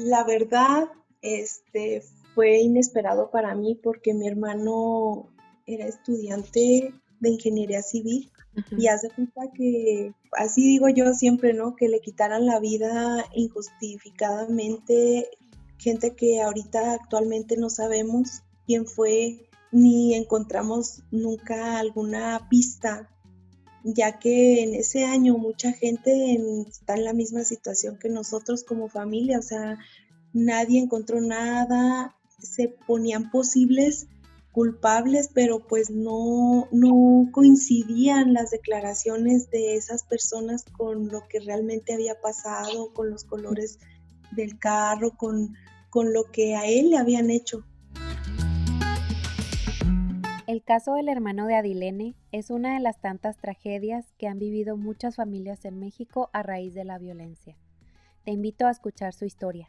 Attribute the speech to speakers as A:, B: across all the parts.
A: La verdad, fue inesperado para mí porque mi hermano era estudiante de ingeniería civil y
B: Ajá.
A: haz de cuenta que, así digo yo siempre, ¿no? Que le quitaran la vida injustificadamente, gente que ahorita actualmente no sabemos quién fue, ni encontramos nunca alguna pista, ya que en ese año mucha gente está en la misma situación que nosotros como familia, o sea, nadie encontró nada, se ponían posibles culpables, pero pues no coincidían las declaraciones de esas personas con lo que realmente había pasado, con los colores del carro, con lo que a él le habían hecho.
B: El caso del hermano de Adilene es una de las tantas tragedias que han vivido muchas familias en México a raíz de la violencia. Te invito a escuchar su historia.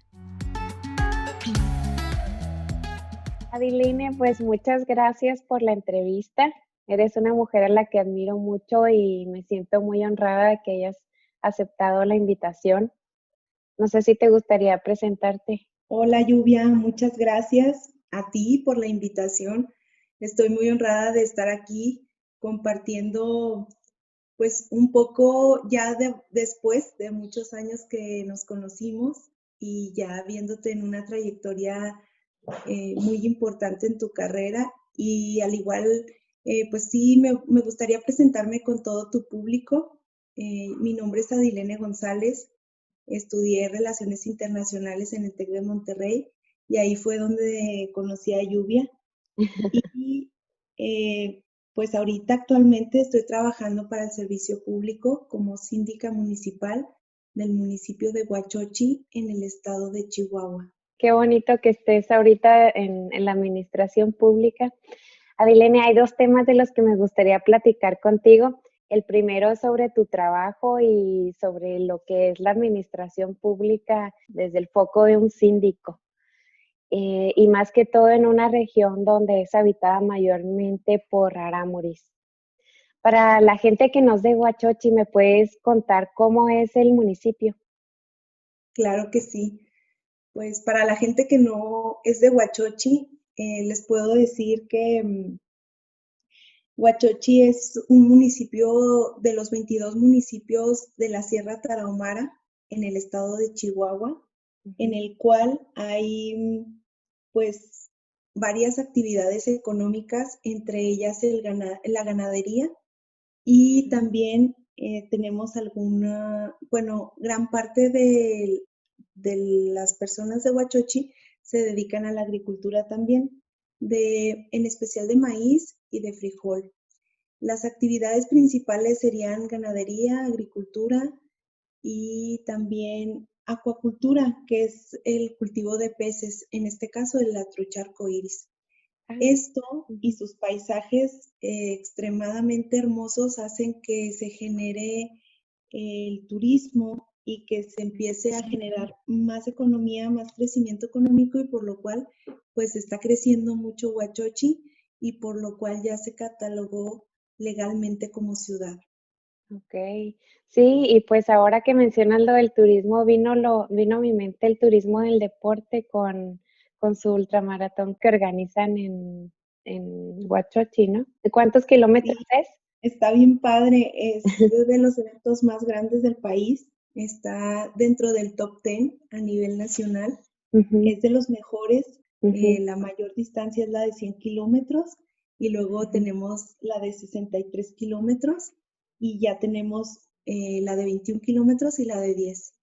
B: Adilene, pues muchas gracias por la entrevista. Eres una mujer a la que admiro mucho y me siento muy honrada de que hayas aceptado la invitación. No sé si te gustaría presentarte.
A: Hola Lluvia, muchas gracias a ti por la invitación. Estoy muy honrada de estar aquí compartiendo pues un poco ya después de muchos años que nos conocimos y ya viéndote en una trayectoria muy importante en tu carrera y al igual, pues sí, me gustaría presentarme con todo tu público. Mi nombre es Adilene González, estudié Relaciones Internacionales en el TEC de Monterrey y ahí fue donde conocí a Lluvia. Y pues ahorita actualmente estoy trabajando para el servicio público como síndica municipal del municipio de Huachochi en el estado de Chihuahua.
B: Qué bonito que estés ahorita en la administración pública. Adilene, hay dos temas de los que me gustaría platicar contigo. El primero es sobre tu trabajo y sobre lo que es la administración pública desde el foco de un síndico. Y más que todo en una región donde es habitada mayormente por rarámuris. Para la gente que no es de Huachochi, ¿me puedes contar cómo es el municipio?
A: Claro que sí. Pues para la gente que no es de Huachochi, les puedo decir que Huachochi es un municipio de los 22 municipios de la Sierra Tarahumara en el estado de Chihuahua, en
B: Ujú.
A: el cual hay pues varias actividades económicas, entre ellas la ganadería y también tenemos bueno, gran parte de las personas de Huachochi se dedican a la agricultura también, en especial de maíz y de frijol. Las actividades principales serían ganadería, agricultura y también acuacultura, que es el cultivo de peces, en este caso de la trucha arcoíris.
B: Ah,
A: Esto y
B: ujú.
A: sus paisajes extremadamente hermosos hacen que se genere el turismo y que se empiece a generar más economía, más crecimiento económico y por lo cual pues está creciendo mucho Huachochi y por lo cual ya se catalogó legalmente como ciudad.
B: Ok, sí, y pues ahora que mencionas lo del turismo, vino a mi mente el turismo del deporte con su ultramaratón que organizan en Huachochi, ¿no? ¿De cuántos kilómetros
A: Sí,
B: es?
A: está bien padre, es de los eventos más grandes del país, está dentro del top 10 a nivel nacional,
B: Ujú,
A: es de los mejores,
B: ujú,
A: la mayor distancia es la de 100 kilómetros y luego
B: ujú.
A: tenemos la de 63 kilómetros y ya tenemos la de 21 kilómetros y la de 10.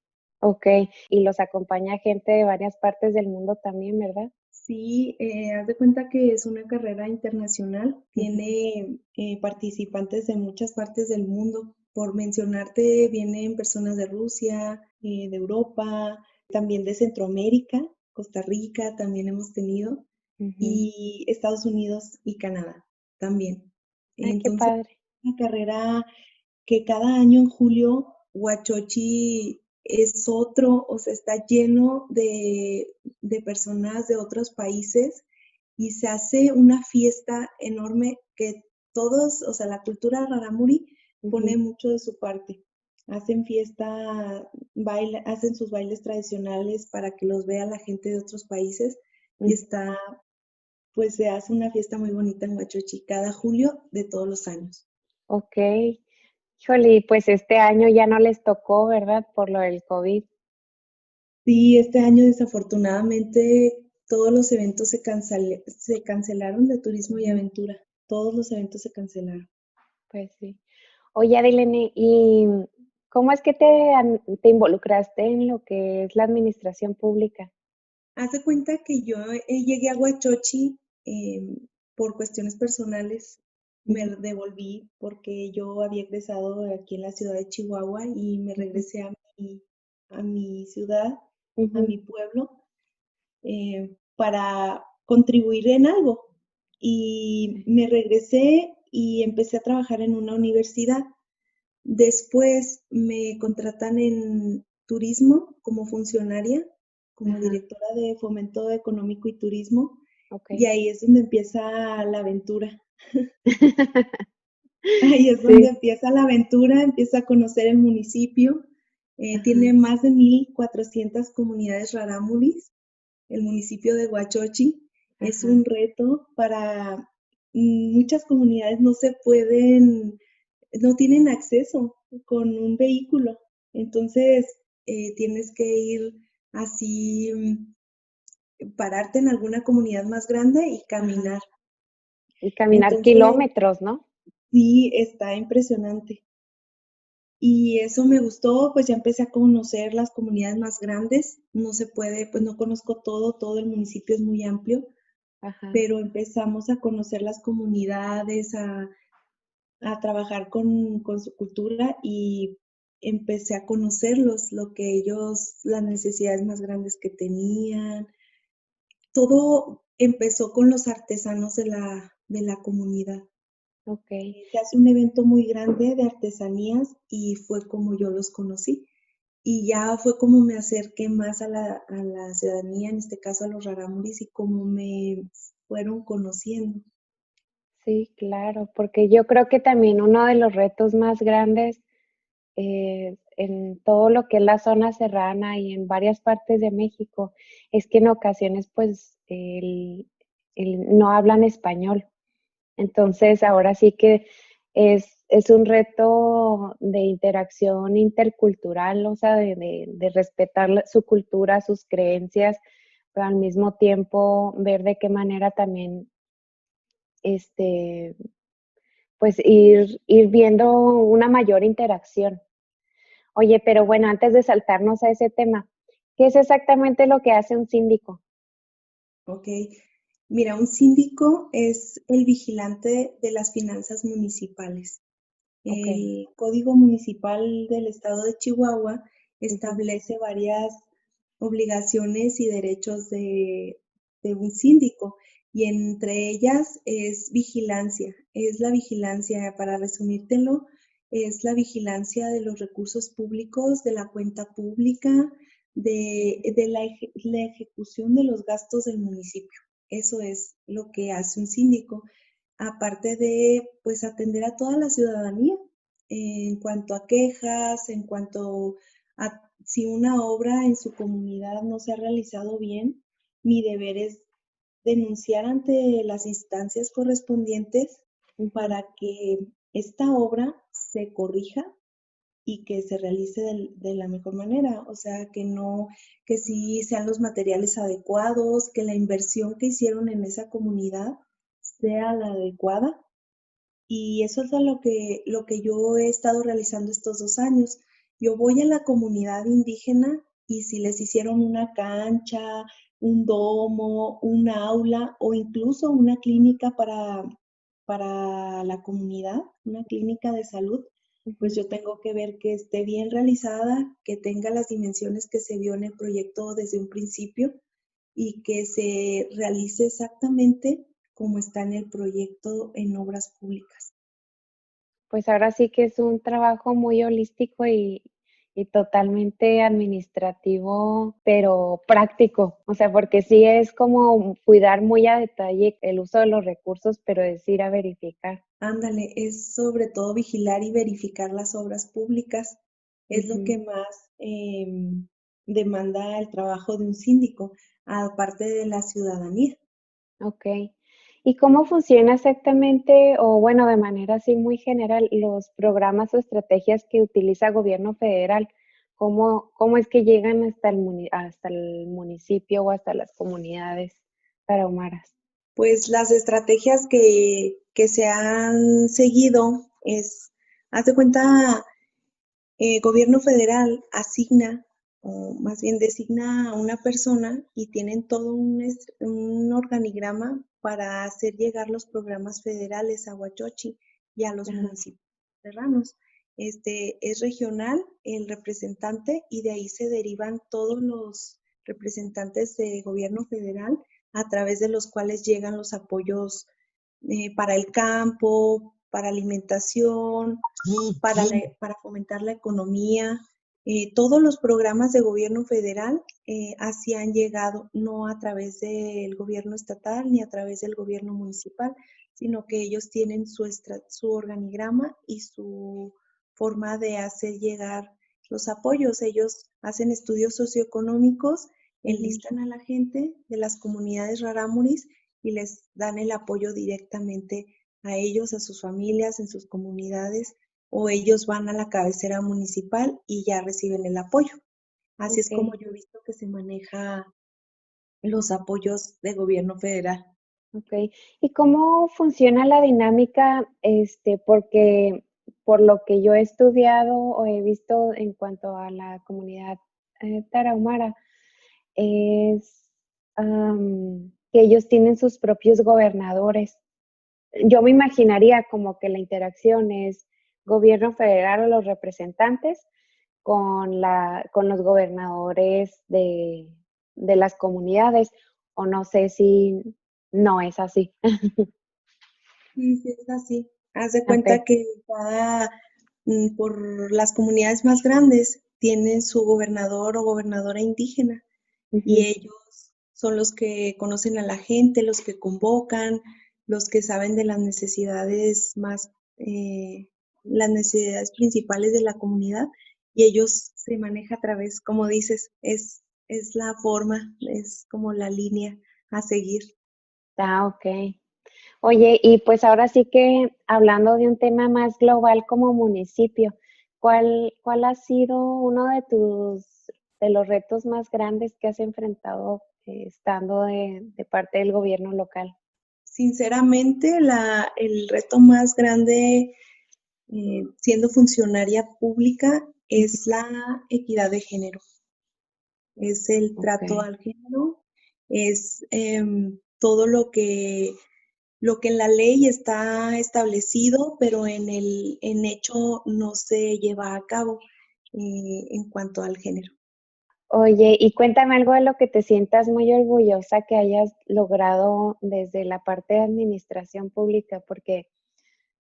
B: Ok, y los acompaña gente de varias partes del mundo también, ¿verdad?
A: Sí, haz de cuenta que es una carrera internacional,
B: Ujú,
A: tiene participantes de muchas partes del mundo. Por mencionarte, vienen personas de Rusia, de Europa, también de Centroamérica, Costa Rica también hemos tenido,
B: ujú.
A: y Estados Unidos y Canadá también.
B: Ay, qué
A: Entonces,
B: padre.
A: una carrera que cada año en julio Huachochi es otro, o sea, está lleno de personas de otros países y se hace una fiesta enorme que todos, o sea, la cultura rarámuri pone
B: Ujú.
A: mucho de su parte. hacen fiesta, hacen sus bailes tradicionales para que los vea la gente de otros países y
B: Mm,
A: pues se hace una fiesta muy bonita en Huachochi cada julio de todos los años.
B: ok. Híjole, pues este año ya no les tocó, ¿verdad? Por lo del COVID.
A: Sí, este año desafortunadamente todos los eventos se cancelaron de turismo y aventura. Todos los eventos se cancelaron.
B: Pues sí. Oye, Adilene, ¿y cómo es que te involucraste en lo que es la administración pública?
A: Haz de cuenta que yo llegué a Huachochi por cuestiones personales. Me
B: Ujú,
A: devolví porque yo había egresado aquí en la ciudad de Chihuahua y me
B: ujú,
A: regresé a mi ciudad, a
B: ujú,
A: mi pueblo, para contribuir en algo. Y
B: sí,
A: me regresé y empecé a trabajar en una universidad. Después me contratan en turismo como funcionaria, como
B: ajá,
A: directora de Fomento Económico y Turismo,
B: ok.
A: y ahí es donde empieza la aventura. Ahí es donde
B: Sí,
A: empieza la aventura, empieza a conocer el municipio.
B: ajá,
A: Tiene más de 1,400 comunidades rarámuris, el municipio de Huachochi. Es
B: ajá,
A: un reto para muchas comunidades, no tienen acceso con un vehículo. Entonces, tienes que ir así, pararte en alguna comunidad más grande y
B: ajá.
A: caminar.
B: Y caminar
A: Entonces,
B: kilómetros, ¿no?
A: sí, está impresionante. Y eso me gustó, pues ya empecé a conocer las comunidades más grandes. No se puede, pues no conozco todo el municipio es muy amplio,
B: Ajá.
A: pero empezamos a conocer las comunidades, a trabajar con su cultura y empecé a conocerlos, lo que ellos, las necesidades más grandes que tenían. Todo empezó con los artesanos de la comunidad.
B: Ok.
A: Se hace un evento muy grande de artesanías y fue como yo los conocí. Y ya fue como me acerqué más a la ciudadanía, en este caso a los rarámuris, y como me fueron conociendo.
B: Sí, claro, porque yo creo que también uno de los retos más grandes en todo lo que es la zona serrana y en varias partes de México es que en ocasiones pues no hablan español. Entonces ahora sí que es un reto de interacción intercultural, o sea, de respetar su cultura, sus creencias, pero al mismo tiempo ver de qué manera también este, pues ir viendo una mayor interacción. Oye, pero bueno, antes de saltarnos a ese tema, ¿qué es exactamente lo que hace un síndico?
A: ¿Ok? Mira, un síndico es el vigilante de las finanzas municipales.
B: Ok.
A: El Código Municipal del Estado de Chihuahua
B: Ujú,
A: establece varias obligaciones y derechos de un síndico y entre ellas es la vigilancia, para resumírtelo, es la vigilancia de los recursos públicos, de la cuenta pública, de la ejecución de los gastos del municipio. Eso es lo que hace un síndico aparte de pues atender a toda la ciudadanía en cuanto a quejas, en cuanto a si una obra en su comunidad no se ha realizado bien, mi deber es denunciar ante las instancias correspondientes
B: ujú.
A: para que esta obra se corrija y que se realice de la mejor manera, o sea, que sí sean los materiales adecuados, que la inversión que hicieron en esa comunidad sea la adecuada y eso es lo que yo he estado realizando estos 2 años. Yo voy a la comunidad indígena y si les hicieron una cancha, un domo, un aula o incluso una clínica para la comunidad, una clínica de salud, pues
B: Ujú.
A: yo tengo que ver que esté bien realizada, que tenga las dimensiones que se vio en el proyecto desde un principio y que se realice exactamente como está en el proyecto en obras públicas.
B: Pues ahora sí que es un trabajo muy holístico y totalmente administrativo, pero práctico. O sea, porque sí es como cuidar muy a detalle el uso de los recursos, pero es ir a verificar.
A: Ándale, es sobre todo vigilar y verificar las obras públicas. Es lo que más demanda el trabajo de un síndico, aparte de la ciudadanía.
B: Ok. ¿Y cómo funciona exactamente, o bueno, de manera así muy general, los programas o estrategias que utiliza gobierno federal? ¿Cómo es que llegan hasta el municipio o hasta las comunidades tarahumaras?
A: Pues las estrategias que se han seguido es, haz de cuenta, gobierno federal asigna, o más bien designa a una persona y tienen todo un organigrama para hacer llegar los programas federales a Huachochi y a los
B: Ajá,
A: municipios serranos. Es regional el representante y de ahí se derivan todos los representantes de gobierno federal a través de los cuales llegan los apoyos para el campo, para alimentación, para fomentar la economía. Todos los programas de gobierno federal así han llegado, no a través del gobierno estatal ni a través del gobierno municipal, sino que ellos tienen su organigrama y su forma de hacer llegar los apoyos. Ellos hacen estudios socioeconómicos,
B: ujú.
A: enlistan a la gente de las comunidades rarámuris y les dan el apoyo directamente a ellos, a sus familias, en sus comunidades, o ellos van a la cabecera municipal y ya reciben el apoyo. Así es
B: Ok,
A: como yo he visto que se maneja los apoyos de gobierno federal.
B: ok. ¿Y cómo funciona la dinámica? Porque por lo que yo he estudiado o he visto en cuanto a la comunidad tarahumara, es que ellos tienen sus propios gobernadores. Yo me imaginaría como que la interacción es gobierno federal o los representantes con los gobernadores de las comunidades, o no sé si no es así.
A: Sí, sí, es así. Haz de
B: Ok,
A: cuenta que por las comunidades más grandes tienen su gobernador o gobernadora indígena y
B: ujú,
A: ellos son los que conocen a la gente, los que convocan, los que saben de las necesidades las necesidades principales de la comunidad y ellos se maneja a través, como dices, es la forma, es como la línea a seguir.
B: ok. Oye, y pues ahora sí que hablando de un tema más global como municipio, ¿cuál ha sido uno de los retos más grandes que has enfrentado estando de parte del gobierno local?
A: Sinceramente, el reto más grande siendo funcionaria pública
B: Ujú,
A: es la equidad de género, es el
B: ok.
A: trato al género, es todo lo que en la ley está establecido, pero en hecho no se lleva a cabo en cuanto al género.
B: Oye, y cuéntame algo de lo que te sientas muy orgullosa que hayas logrado desde la parte de administración pública, porque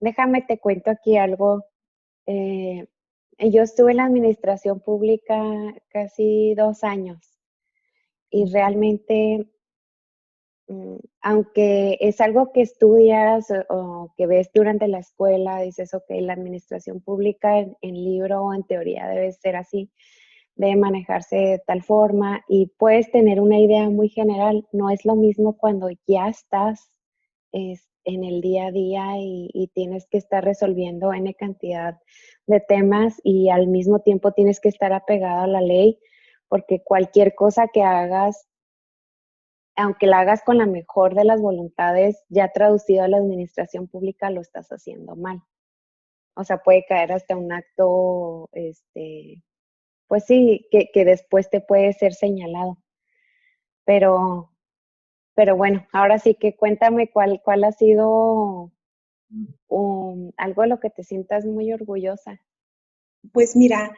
B: déjame te cuento aquí algo. eh, yo estuve en la administración pública casi 2 años y realmente, aunque es algo que estudias o que ves durante la escuela, dices, ok, la administración pública en libro o en teoría debe ser así, debe manejarse de tal forma y puedes tener una idea muy general. No es lo mismo cuando ya estás en el día a día y tienes que estar resolviendo N cantidad de temas y al mismo tiempo tienes que estar apegado a la ley, porque cualquier cosa que hagas, aunque la hagas con la mejor de las voluntades, ya traducido a la administración pública lo estás haciendo mal. O sea, puede caer hasta un acto, pues sí, que después te puede ser señalado. Pero, pero bueno, ahora sí que cuéntame cuál ha sido algo de lo que te sientas muy orgullosa.
A: Pues mira,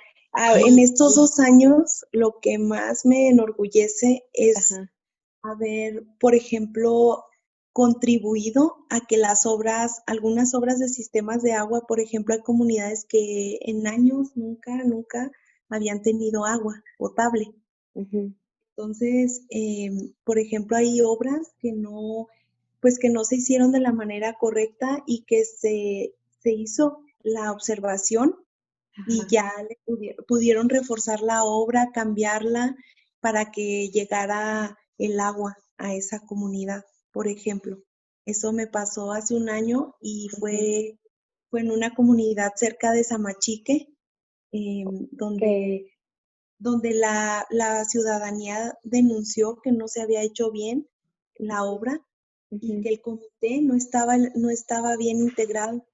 A: en estos 2 años lo que más me enorgullece es
B: Ajá,
A: haber, por ejemplo, contribuido a que algunas obras de sistemas de agua, por ejemplo, hay comunidades que en años nunca habían tenido agua potable.
B: ujú,
A: Entonces, por ejemplo, hay obras pues que no se hicieron de la manera correcta y que se hizo la observación y
B: Ajá,
A: ya pudieron reforzar la obra, cambiarla para que llegara el agua a esa comunidad, por ejemplo. Eso me pasó hace un año y
B: ujú.
A: fue en una comunidad cerca de Samachique,
B: Que,
A: donde la ciudadanía denunció que no se había hecho bien la
B: ujú,
A: obra y
B: ujú,
A: que el comité no estaba bien integrado.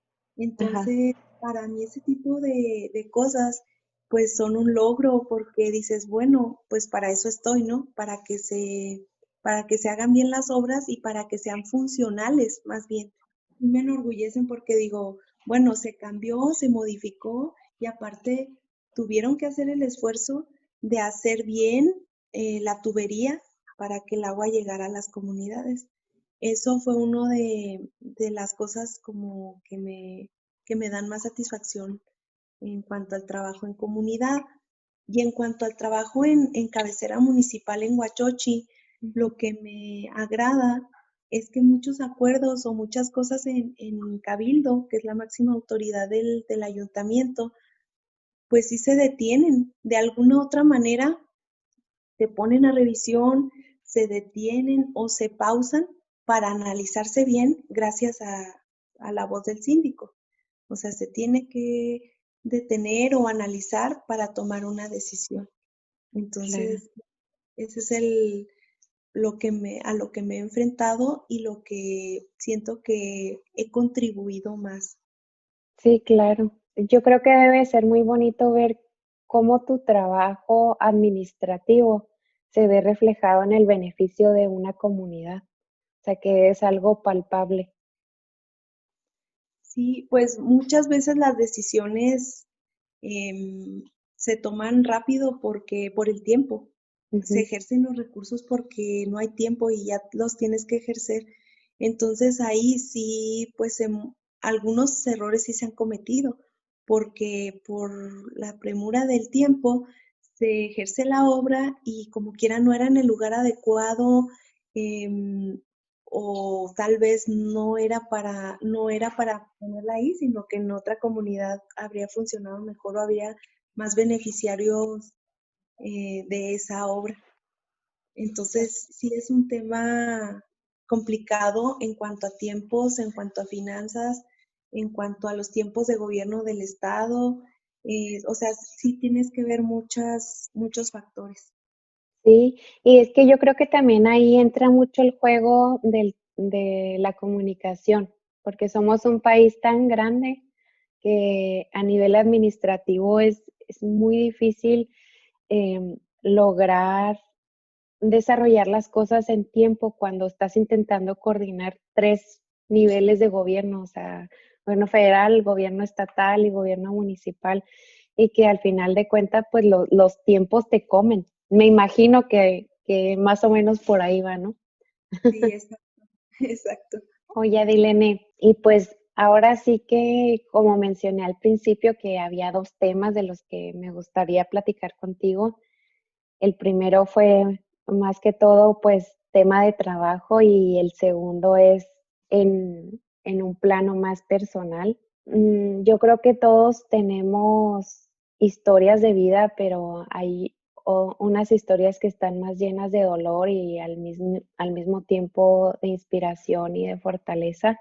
B: ajá,
A: Entonces, para mí ese tipo de cosas, pues son un logro porque dices, bueno, pues para eso estoy, ¿no? Para que se hagan bien las obras y para que sean funcionales, más bien. Y me enorgullecen porque digo, bueno, se cambió, se modificó y aparte tuvieron que hacer el esfuerzo de hacer bien la tubería para que el agua llegara a las comunidades. Eso fue uno de las cosas como que me dan más satisfacción en cuanto al trabajo en comunidad. Y en cuanto al trabajo en cabecera municipal en Huachochi,
B: ujú,
A: lo que me agrada es que muchos acuerdos o muchas cosas en Cabildo, que es la máxima autoridad del ayuntamiento, pues sí se detienen. De alguna otra manera se ponen a revisión, se detienen o se pausan para analizarse bien gracias a la voz del síndico. O sea, se tiene que detener o analizar para tomar una decisión.
B: claro.
A: Entonces, ese es a lo que me he enfrentado y lo que siento que he contribuido más.
B: Sí, claro. Yo creo que debe ser muy bonito ver cómo tu trabajo administrativo se ve reflejado en el beneficio de una comunidad. O sea, que es algo palpable.
A: Sí, pues muchas veces las decisiones em, se toman rápido porque por el tiempo. Se
B: Ujú.
A: ejercen los recursos porque no hay tiempo y ya los tienes que ejercer. Entonces ahí sí, pues algunos errores sí se han cometido porque por la premura del tiempo se ejerce la obra y como quiera no era en el lugar adecuado, em, o tal vez no era para ponerla ahí, sino que en otra comunidad habría funcionado mejor o habría más beneficiarios de esa obra. Entonces, sí es un tema complicado en cuanto a tiempos, en cuanto a finanzas, en cuanto a los tiempos de gobierno del estado. O sea, sí tienes que ver muchos factores.
B: Sí, y es que yo creo que también ahí entra mucho el juego de la comunicación, porque somos un país tan grande que a nivel administrativo es muy difícil lograr desarrollar las cosas en tiempo cuando estás intentando coordinar 3 niveles de gobierno, o sea, gobierno federal, gobierno estatal y gobierno municipal, y que al final de cuentas, pues los tiempos te comen. Me imagino que más o menos por ahí va, ¿no?
A: Sí, exacto, exacto.
B: Oye, Adilene, y pues ahora sí que, como mencioné al principio, que había 2 temas de los que me gustaría platicar contigo. El primero fue más que todo, pues, tema de trabajo y el segundo es en un plano más personal. Yo creo que todos tenemos historias de vida, pero hay unas historias que están más llenas de dolor y al mismo tiempo de inspiración y de fortaleza.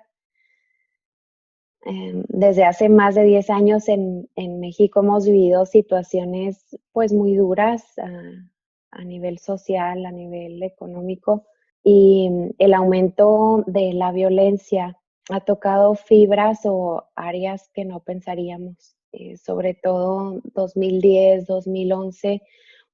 B: Desde hace más de 10 años en México hemos vivido situaciones pues muy duras a nivel social, a nivel económico y el aumento de la violencia ha tocado fibras o áreas que no pensaríamos. Sobre todo 2010, 2011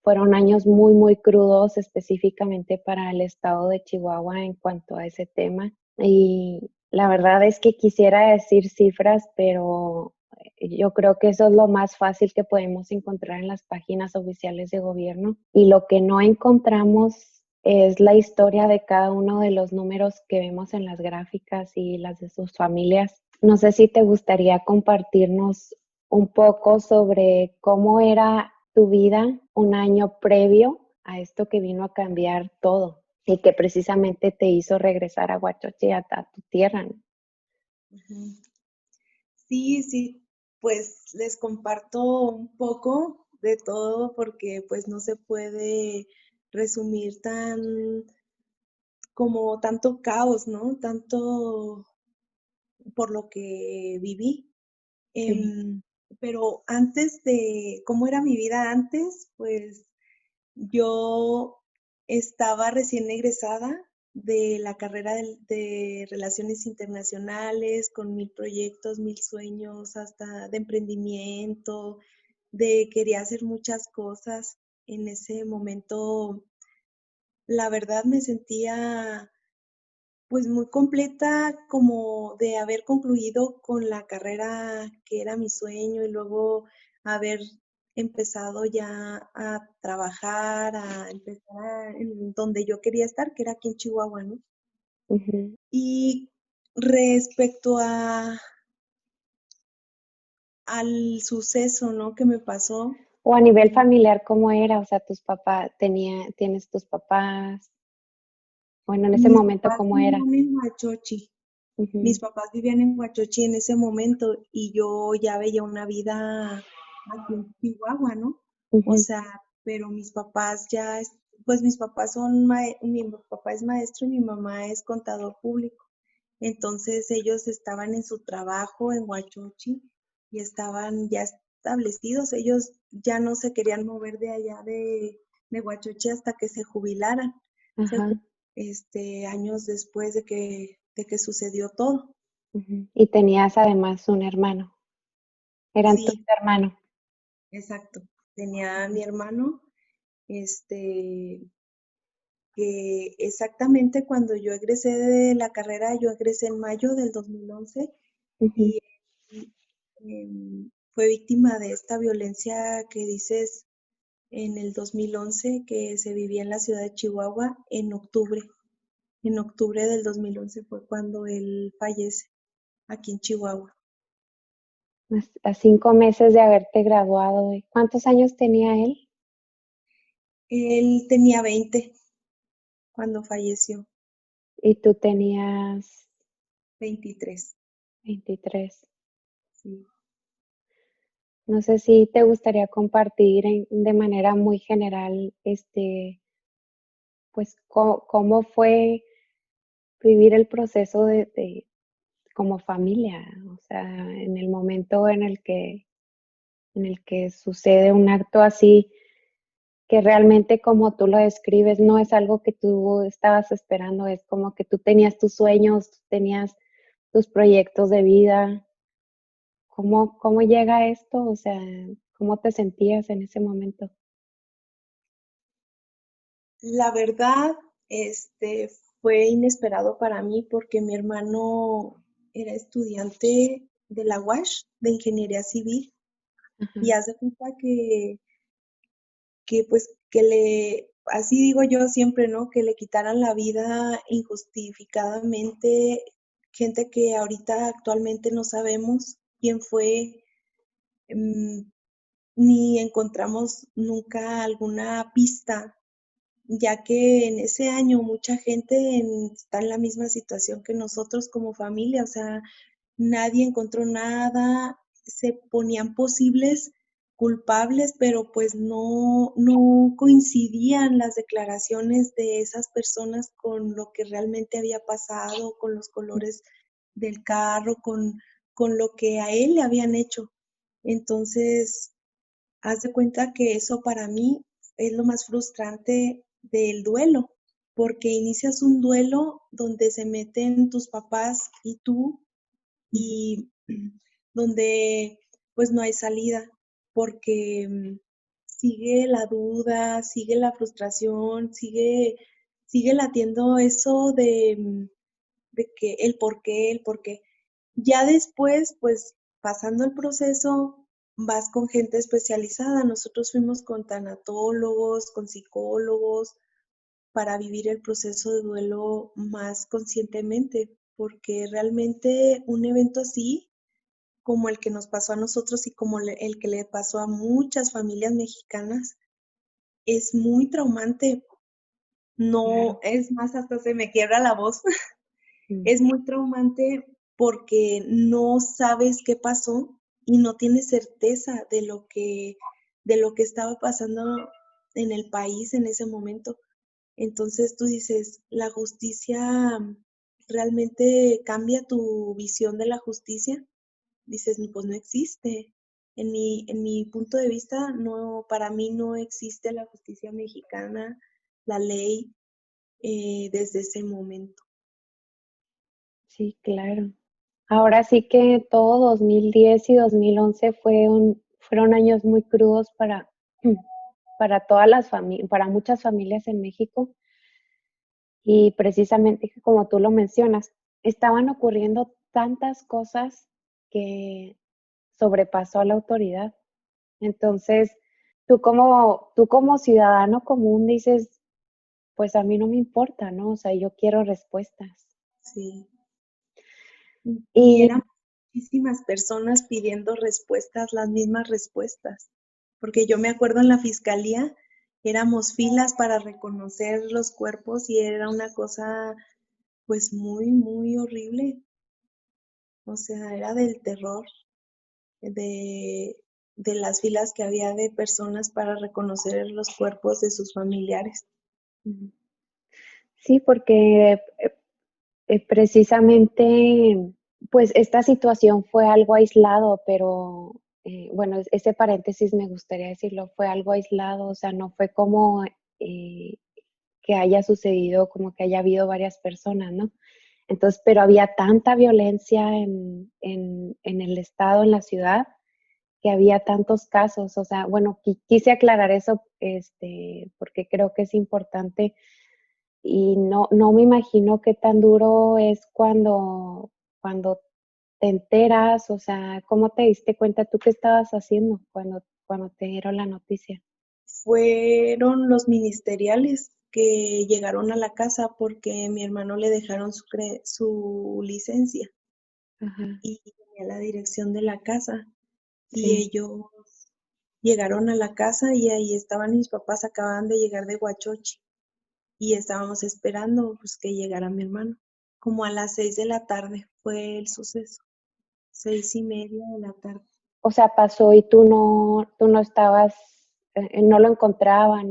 B: fueron años muy, muy crudos específicamente para el estado de Chihuahua en cuanto a ese tema. Y la verdad es que quisiera decir cifras, pero yo creo que eso es lo más fácil que podemos encontrar en las páginas oficiales de gobierno. Y lo que no encontramos es la historia de cada uno de los números que vemos en las gráficas y las de sus familias. No sé si te gustaría compartirnos un poco sobre cómo era tu vida un año previo a esto que vino a cambiar todo y que precisamente te hizo regresar a Huachoche, a tu tierra, ¿no?
A: Ujú. Sí, sí. pues les comparto un poco de todo porque pues no se puede resumir tan como tanto caos, ¿no? Tanto por lo que viví.
B: Sí.
A: Em, pero antes de cómo era mi vida antes, pues yo estaba recién egresada de la carrera de Relaciones Internacionales, con mil proyectos, mil sueños, hasta de emprendimiento, de quería hacer muchas cosas. En ese momento, la verdad me sentía pues muy completa como de haber concluido con la carrera que era mi sueño y luego haber empezado ya a trabajar, a empezar en donde yo quería estar, que era aquí en Chihuahua, ¿no?
B: Ujú.
A: Y respecto al suceso, ¿no? Que me pasó,
B: O a nivel
A: eh,
B: familiar, ¿cómo era? O sea, tienes tus papás, bueno, en ese
A: mis
B: momento,
A: papás
B: ¿cómo era?
A: vivían en Huachochi. Mis
B: Ujú,
A: papás vivían en Huachochi en ese momento y yo ya veía una vida aquí en Chihuahua, ¿no? O
B: ujú,
A: sea, pero mis papás ya, pues mis papás son, mi papá es maestro y mi mamá es contador público. Entonces ellos estaban en su trabajo en Huachochi y estaban ya establecidos. Ellos ya no se querían mover de allá de Huachochi hasta que se jubilaran. Se
B: ajá,
A: ju- años después de que sucedió todo.
B: ujú. Y tenías además un hermano. Eran tus
A: Sí,
B: hermanos.
A: exacto. Tenía a mi hermano, este, que exactamente cuando yo egresé de la carrera, yo egresé en mayo del 2011
B: Ujú.
A: y fue víctima de esta violencia que dices en el 2011 que se vivía en la ciudad de Chihuahua en octubre. En octubre del 2011 fue cuando él fallece aquí en Chihuahua.
B: A 5 meses de haberte graduado. ¿Cuántos años tenía él?
A: Él tenía 20 cuando falleció,
B: Y tú tenías
A: 23.
B: 23.
A: Sí.
B: No sé si te gustaría compartir de manera muy general, pues, cómo fue vivir el proceso de como familia, o sea, en el momento en el que sucede un acto así, que realmente como tú lo describes, no es algo que tú estabas esperando, es como que tú tenías tus sueños, tú tenías tus proyectos de vida. ¿Cómo llega esto? O sea, ¿cómo te sentías en ese momento?
A: La verdad, fue inesperado para mí porque mi hermano era estudiante de la UASH, de Ingeniería Civil,
B: Ajá,
A: y hace cuenta que pues que así digo yo siempre, ¿no? Que le quitaran la vida injustificadamente, gente que ahorita actualmente no sabemos quién fue, mm, ni encontramos nunca alguna pista ya que en ese año mucha gente está en la misma situación que nosotros como familia, o sea, nadie encontró nada, se ponían posibles culpables, pero pues no coincidían las declaraciones de esas personas con lo que realmente había pasado, con los colores del carro, con lo que a él le habían hecho. Entonces, haz de cuenta que eso para mí es lo más frustrante del duelo, porque inicias un duelo donde se meten tus papás y tú
B: ujú.
A: y donde pues no hay salida, porque sigue la duda, sigue la frustración, sigue latiendo eso de que el por qué. Ya después, pues pasando el proceso, vas con gente especializada. Nosotros fuimos con tanatólogos, con psicólogos, para vivir el proceso de duelo más conscientemente, porque realmente un evento así, como el que nos pasó a nosotros y como el que le pasó a muchas familias mexicanas, es muy traumante.
B: Claro.
A: No, es más, hasta se me quiebra la voz.
B: Mm,
A: Es muy traumante porque no sabes qué pasó, y no tienes certeza de lo que estaba pasando en el país en ese momento. Entonces tú dices, la justicia realmente cambia tu visión de la justicia. Dices, pues no existe. En mi punto de vista, no, para mí no existe la justicia mexicana, la ley, desde ese momento.
B: Sí, claro. Ahora sí que todo 2010 y 2011 fueron años muy crudos para todas las familias, para muchas familias en México. Y precisamente como tú lo mencionas, estaban ocurriendo tantas cosas que sobrepasó a la autoridad. Entonces, tú como ciudadano común dices, pues a mí no me importa, ¿no? O sea, yo quiero respuestas.
A: Sí. Y
B: Y
A: eran muchísimas personas pidiendo respuestas, las mismas respuestas. Porque yo me acuerdo en la fiscalía, éramos filas para reconocer los cuerpos y era una cosa pues muy, muy horrible. O sea, era del terror de, de las filas que había de personas para reconocer los cuerpos de sus familiares.
B: sí, porque precisamente, pues esta situación fue algo aislado, pero bueno, ese paréntesis me gustaría decirlo, fue algo aislado, o sea, no fue como que haya sucedido, como que haya habido varias personas, ¿no? Entonces, pero había tanta violencia en el estado, en la ciudad, que había tantos casos, o sea, bueno, quise aclarar eso, porque creo que es importante y no me imagino qué tan duro es cuando te enteras, o sea, ¿cómo te diste cuenta tú qué estabas haciendo cuando te dieron la noticia?
A: Fueron los ministeriales que llegaron a la casa porque mi hermano le dejaron su licencia
B: Ajá,
A: y tenía la dirección de la casa y
B: sí,
A: ellos llegaron a la casa y ahí estaban mis papás, acababan de llegar de Huachochi y estábamos esperando pues que llegara mi hermano. Como a las 6 de la tarde fue el suceso, 6:30 de la tarde.
B: o sea, pasó y tú no estabas, no lo encontraban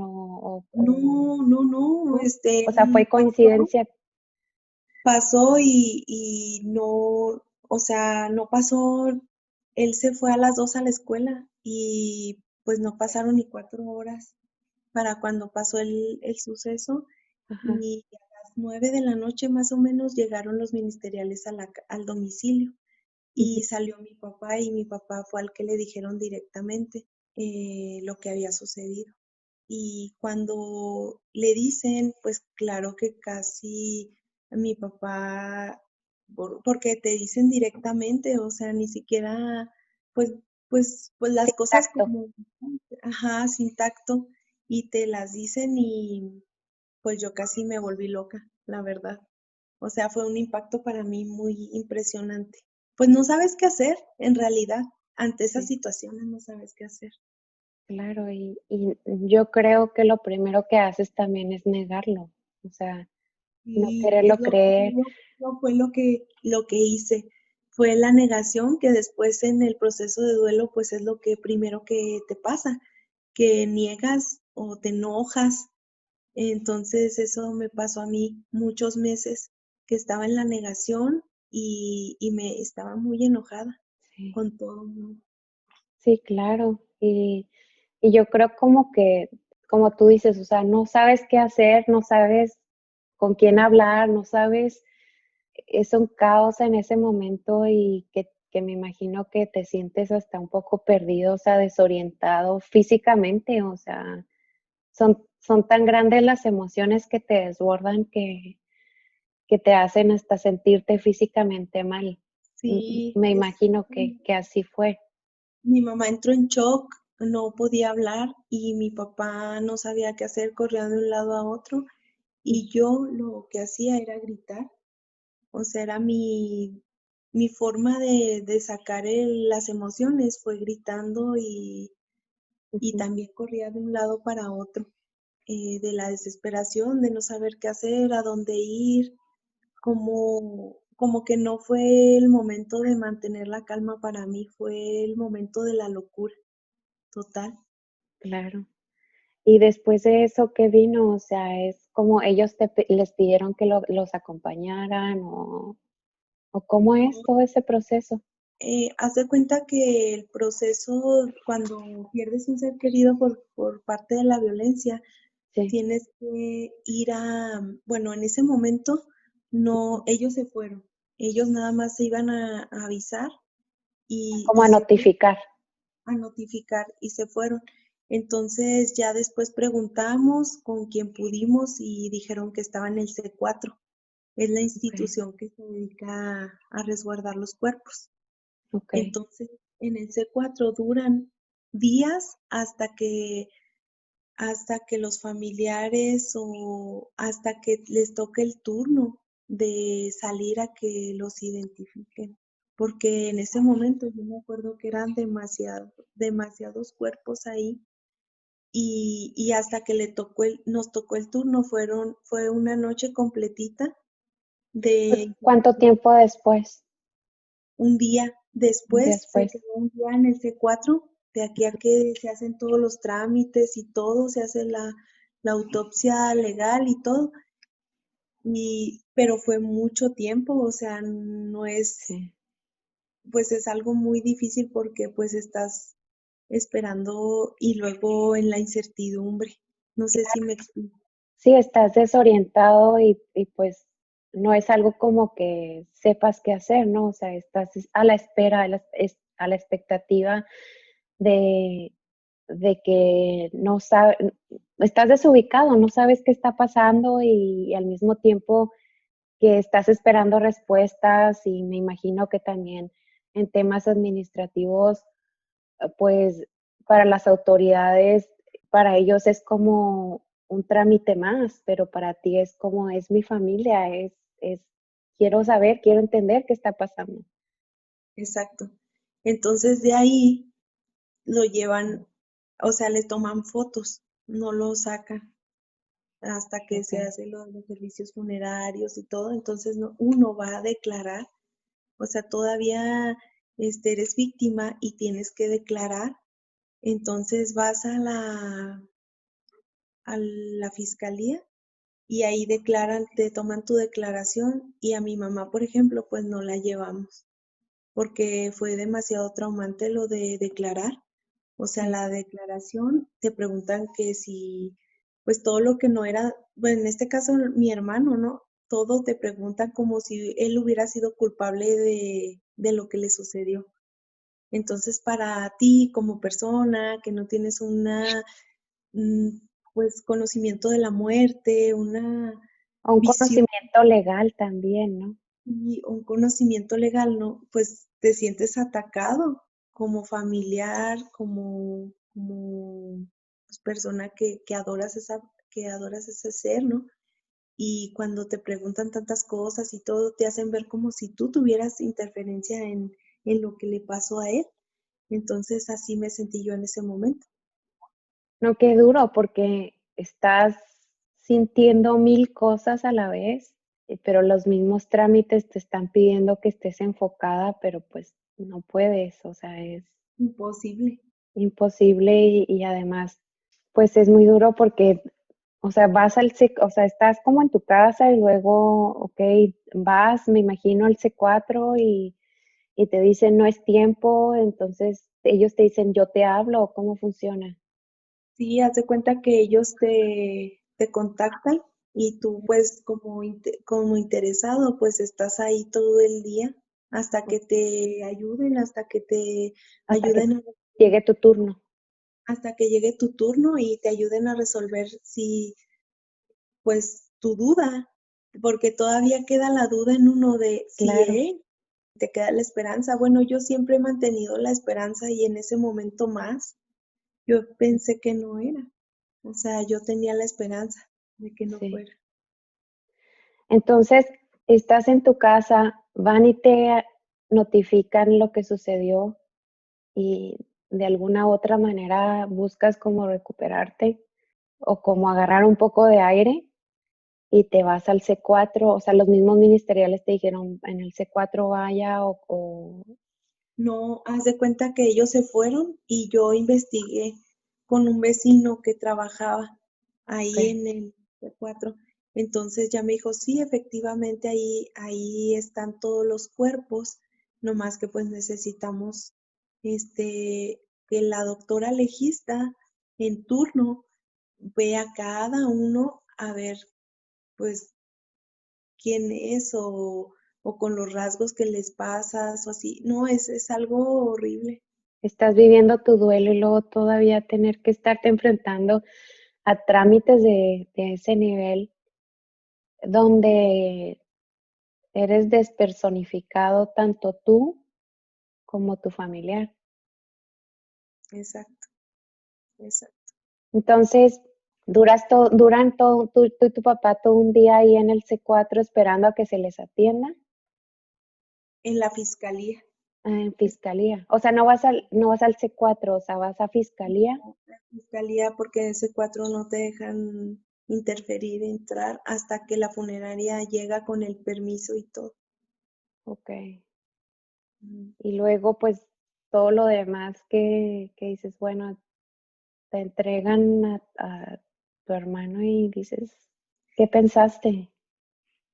A: No, no, no,
B: ¿no? O sea,
A: él
B: fue coincidencia.
A: pasó y no, o sea, no pasó, él se fue a las 2 a la escuela y pues no pasaron ni 4 horas para cuando pasó el suceso
B: Ajá,
A: y a las 9 de la noche más o menos llegaron los ministeriales al domicilio
B: ujú,
A: y salió mi papá y mi papá fue al que le dijeron directamente lo que había sucedido. Y cuando le dicen, pues claro que casi a mi papá, porque te dicen directamente, o sea, ni siquiera, pues, pues las cosas
B: exacto.
A: como, ajá, sin tacto, y te las dicen y pues yo casi me volví loca, la verdad. O sea, fue un impacto para mí muy impresionante. Pues no sabes qué hacer, en realidad, ante esas
B: Sí.
A: situaciones no sabes qué hacer.
B: Claro, y yo creo que lo primero que haces también es negarlo, o sea, no
A: Y
B: quererlo creer.
A: fue lo que hice. Fue la negación que después en el proceso de duelo, pues es lo que primero que te pasa, que niegas o te enojas. Entonces eso me pasó a mí muchos meses, que estaba en la negación y me estaba muy enojada
B: Sí,
A: con todo el mundo.
B: sí, claro. Y yo creo como que, como tú dices, o sea, no sabes qué hacer, no sabes con quién hablar, no sabes, es un caos en ese momento y que me imagino que te sientes hasta un poco perdido, o sea, desorientado físicamente, o sea, son tan grandes las emociones que te desbordan que te hacen hasta sentirte físicamente mal.
A: Sí,
B: Me imagino que así fue.
A: mi mamá entró en shock, no podía hablar y mi papá no sabía qué hacer, corría de un lado a otro y yo lo que hacía era gritar, o sea, era mi forma de sacar las emociones, fue gritando y
B: Ujú.
A: también corría de un lado para otro, de la desesperación, de no saber qué hacer, a dónde ir, cómo, como que no fue el momento de mantener la calma para mí, fue el momento de la locura total.
B: claro. Y después de eso, ¿qué vino? O sea, es como ellos les pidieron que los acompañaran o cómo es
A: No,
B: todo ese proceso.
A: haz de cuenta que el proceso cuando pierdes un ser querido por parte de la violencia,
B: Sí,
A: tienes que ir bueno, en ese momento no, ellos se fueron, ellos nada más se iban a avisar
B: como
A: y
B: a
A: se fueron
B: notificar.
A: a notificar y se fueron. Entonces ya después preguntamos con quien pudimos y dijeron que estaba en el C4, es la
B: Ok,
A: institución que se dedica a resguardar los cuerpos.
B: ok.
A: Entonces, en el C4 duran días hasta que los familiares o hasta que les toque el turno de salir a que los identifiquen. Porque en ese momento yo me acuerdo que eran demasiados cuerpos ahí y hasta que nos tocó el turno fue una noche completita de
B: ¿Cuánto tiempo después?
A: un día. Después se
B: Después.
A: quedó un día en el C4, de aquí a que se hacen todos los trámites y todo, se hace la autopsia legal y todo. Pero fue mucho tiempo, o sea, no es,
B: Sí.
A: pues es algo muy difícil porque pues estás esperando y luego en la incertidumbre. No sé si me explico.
B: Sí, estás desorientado y pues no es algo como que sepas qué hacer, ¿no? O sea, estás a la espera, a la expectativa de, de que no sabes, estás desubicado, no sabes qué está pasando y al mismo tiempo que estás esperando respuestas y me imagino que también en temas administrativos, pues para las autoridades, para ellos es como un trámite más, pero para ti es como es mi familia, quiero saber, quiero entender qué está pasando.
A: Exacto. Entonces de ahí lo llevan, o sea, le toman fotos, no lo sacan hasta que
B: Ok.
A: se hacen los servicios funerarios y todo. Entonces uno va a declarar, o sea, todavía eres víctima y tienes que declarar. Entonces vas a la fiscalía y ahí declaran, te toman tu declaración y a mi mamá, por ejemplo, pues no la llevamos porque fue demasiado traumante lo de declarar. O sea,
B: Sí.
A: la declaración te preguntan que si, pues todo lo que no era, bueno, en este caso mi hermano, ¿no? Todo te preguntan como si él hubiera sido culpable de lo que le sucedió. Entonces, para ti como persona que no tienes mm, pues conocimiento de la muerte, una
B: O un
A: visión
B: conocimiento legal también, ¿no?
A: y un conocimiento legal, ¿no? Pues te sientes atacado como familiar, como pues, persona que adoras ese ser, ¿no? Y cuando te preguntan tantas cosas y todo, te hacen ver como si tú tuvieras interferencia en lo que le pasó a él. Entonces así me sentí yo en ese momento.
B: No, qué duro, porque estás sintiendo mil cosas a la vez, pero los mismos trámites te están pidiendo que estés enfocada, pero pues no puedes, o sea, es
A: Imposible.
B: imposible y además, pues es muy duro porque, o sea, o sea, estás como en tu casa y luego, ok, vas, me imagino, al C4 y te dicen no es tiempo, entonces ellos te dicen yo te hablo, ¿o ¿cómo funciona?
A: Sí, haz de cuenta que ellos te contactan y tú pues como interesado pues estás ahí todo el día hasta que te ayuden,
B: Hasta que
A: ayuden a-
B: llegue tu turno.
A: hasta que llegue tu turno y te ayuden a resolver si pues tu duda, porque todavía queda la duda en uno de si
B: Claro.
A: te queda la esperanza. Bueno, yo siempre he mantenido la esperanza y en ese momento más, yo pensé que no era. O sea, yo tenía la esperanza de que no
B: Sí.
A: fuera.
B: Entonces, estás en tu casa, van y te notifican lo que sucedió y de alguna otra manera buscas como recuperarte o como agarrar un poco de aire. y te vas al C4, o sea, los mismos ministeriales te dijeron en el C4 vaya
A: No, haz de cuenta que ellos se fueron y yo investigué con un vecino que trabajaba
B: ok,
A: ahí en el C4. Entonces ya me dijo, sí, efectivamente ahí están todos los cuerpos, nomás que pues necesitamos que la doctora legista en turno vea cada uno a ver pues quién es o con los rasgos que les pasas o así. No, es algo horrible.
B: estás viviendo tu duelo y luego todavía tener que estarte enfrentando a trámites de ese nivel donde eres despersonificado tanto tú como tu familiar.
A: Exacto, exacto.
B: Entonces, duran todo, tú y tu papá todo un día ahí en el C4 esperando a que se les atienda
A: En la fiscalía.
B: en
A: Es-
B: fiscalía. O sea, no vas al C4, o sea, vas a fiscalía.
A: La fiscalía porque en ese 4 no te dejan interferir, entrar hasta que la funeraria llega con el permiso y todo.
B: Ok.
A: Mm.
B: Y luego, pues, todo lo demás que dices, bueno, te entregan a tu hermano y dices, ¿qué pensaste?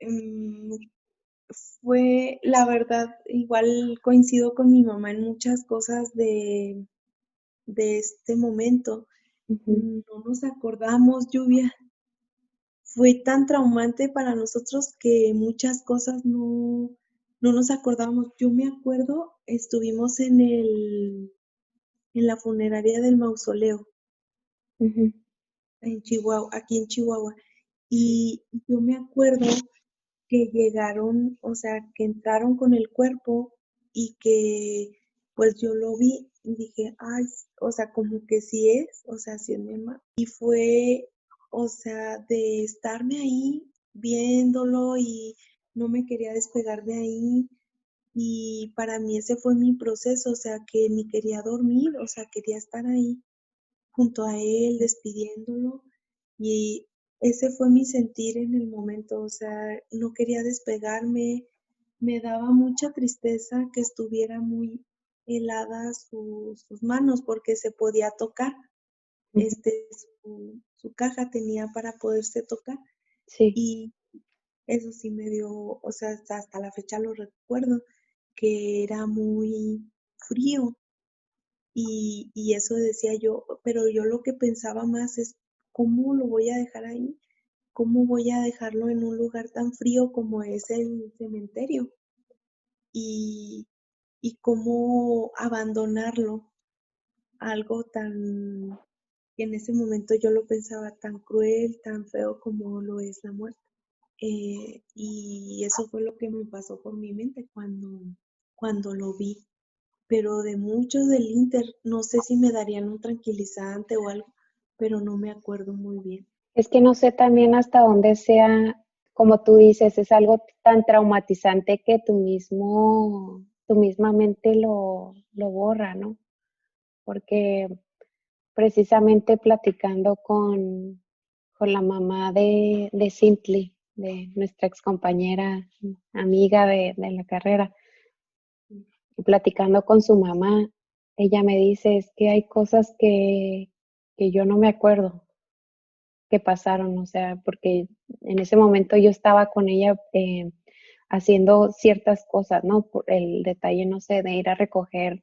A: Em, Fue, la verdad, igual coincido con mi mamá en muchas cosas de este momento.
B: Ujú,
A: No nos acordamos, Lluvia. Fue tan traumante para nosotros que muchas cosas no nos acordábamos. Yo me acuerdo, estuvimos en la funeraria del mausoleo
B: ujú,
A: en Chihuahua, aquí en Chihuahua.
B: sí,
A: Y yo me acuerdo que llegaron, o sea, que entraron con el cuerpo y que pues yo lo vi y dije, ay, o sea, como que sí es, o sea, sí es mi mamá. Y fue, o sea, de estarme ahí viéndolo y no me quería despegar de ahí. Y para mí ese fue mi proceso, o sea, que ni quería dormir, o sea, quería estar ahí junto a él, despidiéndolo. Y ese fue mi sentir en el momento, o sea, no quería despegarme, me daba mucha tristeza que estuviera muy helada sus manos porque se podía tocar,
B: ujú,
A: su caja tenía para poderse tocar
B: sí.
A: y eso sí me dio, o sea, hasta la fecha lo recuerdo, que era muy frío y eso decía yo, pero yo lo que pensaba más es, ¿cómo lo voy a dejar ahí? ¿Cómo voy a dejarlo en un lugar tan frío como es el cementerio? Y, y cómo abandonarlo, algo tan, que en ese momento yo lo pensaba tan cruel, tan feo como lo es la muerte. Y eso fue lo que me pasó por mi mente cuando lo vi. Pero de muchos del Inter, no sé si me darían un tranquilizante o algo, pero no me acuerdo muy bien.
B: Es que no sé también hasta dónde sea, como tú dices, es algo tan traumatizante que tu misma mente lo borra, ¿no? Porque precisamente platicando con la mamá de Simply, de nuestra ex compañera, amiga de la carrera, y platicando con su mamá, ella me dice, es que hay cosas que yo no me acuerdo que pasaron, o sea, porque en ese momento yo estaba con ella haciendo ciertas cosas, ¿no? Por el detalle, no sé, de ir a recoger,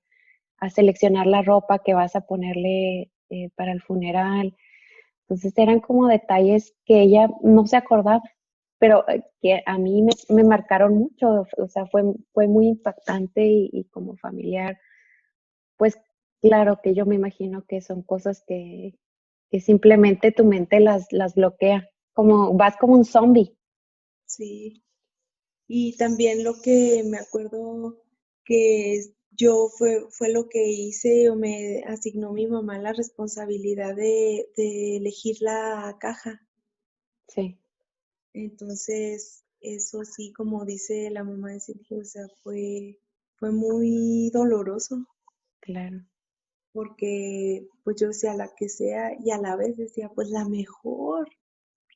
B: a seleccionar la ropa que vas a ponerle para el funeral. Entonces eran como detalles que ella no se acordaba, pero que a mí me marcaron mucho, o sea, fue muy impactante y como familiar, pues claro que yo me imagino que son cosas que simplemente tu mente las bloquea, como vas como un zombie.
A: Sí, y también lo que me acuerdo que yo fue lo que hice o me asignó mi mamá la responsabilidad de elegir la caja.
B: Sí,
A: Entonces, eso sí, como dice la mamá de Sergio, o sea, fue muy doloroso
B: claro.
A: porque pues yo decía la que sea y a la vez decía pues la mejor.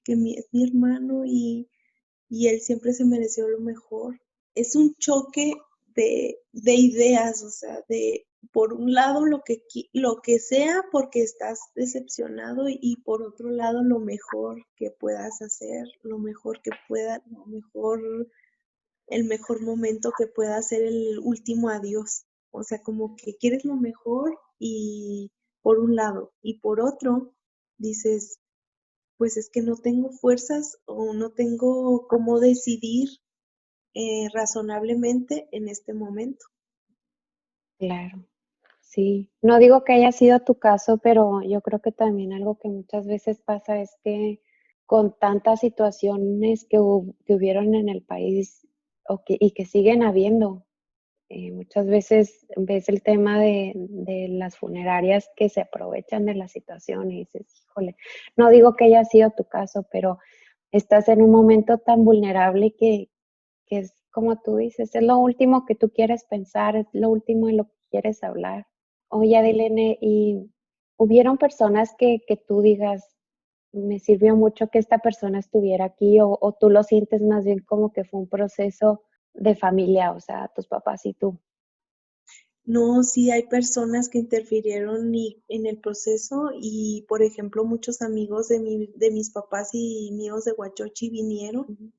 A: que es mi hermano y él siempre se mereció lo mejor. Es un choque de ideas, o sea, de por un lado lo que sea porque estás decepcionado y por otro lado lo mejor que puedas hacer, lo mejor que pueda, el mejor momento que pueda ser el último adiós. O sea, como que quieres lo mejor y por un lado y por otro dices, pues es que no tengo fuerzas o no tengo cómo decidir razonablemente en este momento.
B: Claro, sí. No digo que haya sido tu caso, pero yo creo que también algo que muchas veces pasa es que con tantas situaciones que hubieron en el país y que siguen habiendo, muchas veces ves el tema de las funerarias que se aprovechan de la situación y dices, híjole, no digo que haya sido tu caso, pero estás en un momento tan vulnerable que es como tú dices, es lo último que tú quieres pensar, es lo último en lo que quieres hablar. Oye, Adelene, ¿y hubieron personas que tú digas, me sirvió mucho que esta persona estuviera aquí o tú lo sientes más bien como que fue un proceso de familia, o sea, tus papás y tú?
A: No, sí hay personas que interfirieron en el proceso y, por ejemplo, muchos amigos de mis papás y míos de Huachochi vinieron
B: Ujú.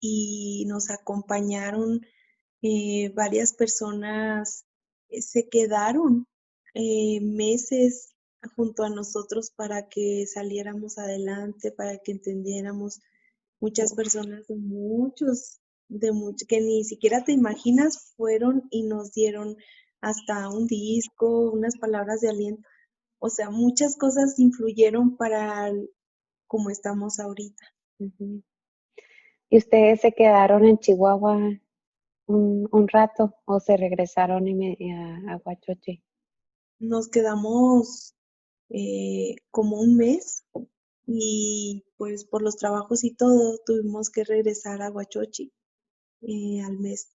A: y nos acompañaron. Varias personas se quedaron meses junto a nosotros para que saliéramos adelante, para que entendiéramos. Muchas personas que ni siquiera te imaginas fueron y nos dieron hasta un disco, unas palabras de aliento. O sea, muchas cosas influyeron para cómo estamos ahorita.
B: Ujú. ¿Y ustedes se quedaron en Chihuahua un rato o se regresaron a Huachochi?
A: Nos quedamos como un mes y pues por los trabajos y todo tuvimos que regresar a Huachochi al mes.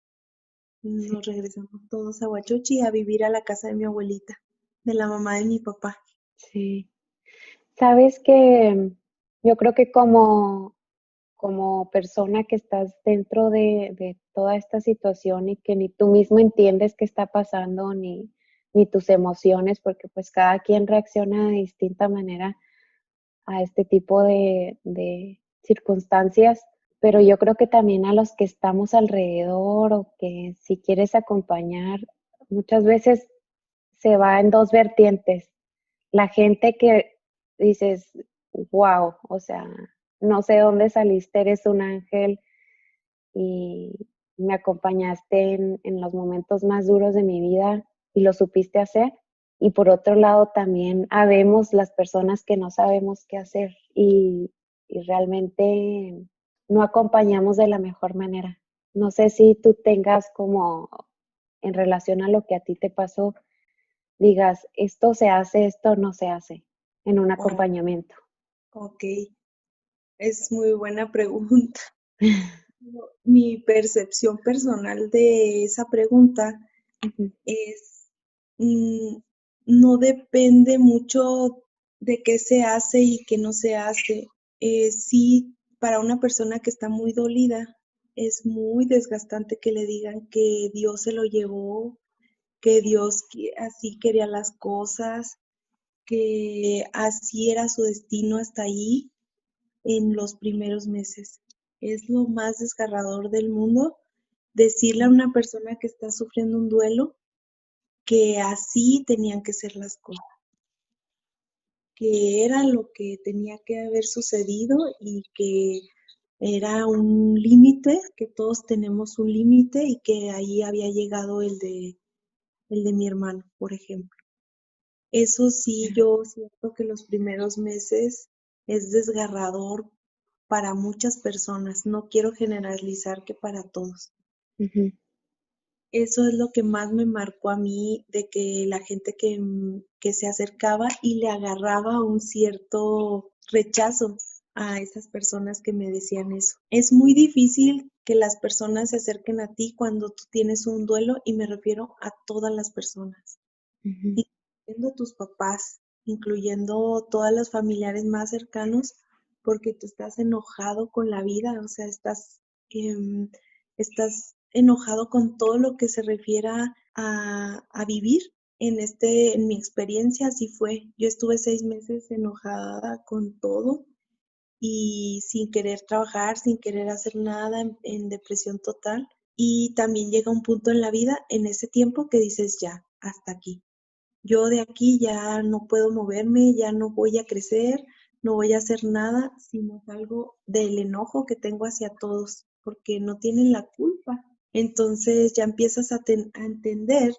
B: Sí,
A: Nos regresamos todos a Huachochi a vivir a la casa de mi abuelita, de la mamá de mi papá.
B: sí. Sabes que yo creo que como persona que estás dentro de toda esta situación y que ni tú mismo entiendes qué está pasando, ni tus emociones, porque pues cada quien reacciona de distinta manera a este tipo de circunstancias, pero yo creo que también a los que estamos alrededor o que si quieres acompañar, muchas veces se va en dos vertientes. La gente que dices, wow, o sea, no sé dónde saliste, eres un ángel y me acompañaste en los momentos más duros de mi vida y lo supiste hacer. Y por otro lado, también habemos las personas que no sabemos qué hacer y realmente no acompañamos de la mejor manera. No sé si tú tengas como en relación a lo que a ti te pasó, digas, esto se hace, esto no se hace en un
A: Oh,
B: acompañamiento.
A: ok, es muy buena pregunta. Mi percepción personal de esa pregunta
B: Ujú,
A: es, mm, no depende mucho de qué se hace y qué no se hace. Sí, para una persona que está muy dolida, es muy desgastante que le digan que Dios se lo llevó, que así quería las cosas, que así era su destino hasta ahí en los primeros meses. Es lo más desgarrador del mundo decirle a
B: sí,
A: una persona que está sufriendo un duelo que así tenían que ser las cosas, que era lo que tenía que haber sucedido y que era un límite, que todos tenemos un límite y que ahí había llegado el de mi hermano, por ejemplo. Eso sí,
B: claro.
A: yo siento que los primeros meses es desgarrador para muchas personas. No quiero generalizar que para todos.
B: Ujú,
A: Eso es lo que más me marcó a mí, de que la gente que se acercaba y le agarraba un cierto rechazo a esas personas que me decían eso. Es muy difícil que las personas se acerquen a ti cuando tú tienes un duelo y me refiero a todas las personas,
B: ujú.
A: incluyendo tus papás, incluyendo todas las familiares más cercanos, porque tú estás enojado con la vida, o sea, estás enojado con todo lo que se refiera a vivir. En mi experiencia así fue. Yo estuve 6 meses enojada con todo y sin querer trabajar, sin querer hacer nada, en depresión total. Y también llega un punto en la vida, en ese tiempo, que dices, ya, hasta aquí. Yo de aquí ya no puedo moverme, ya no voy a crecer, no voy a hacer nada, sino salgo del enojo que tengo hacia todos, porque no tienen la culpa. Entonces ya empiezas a entender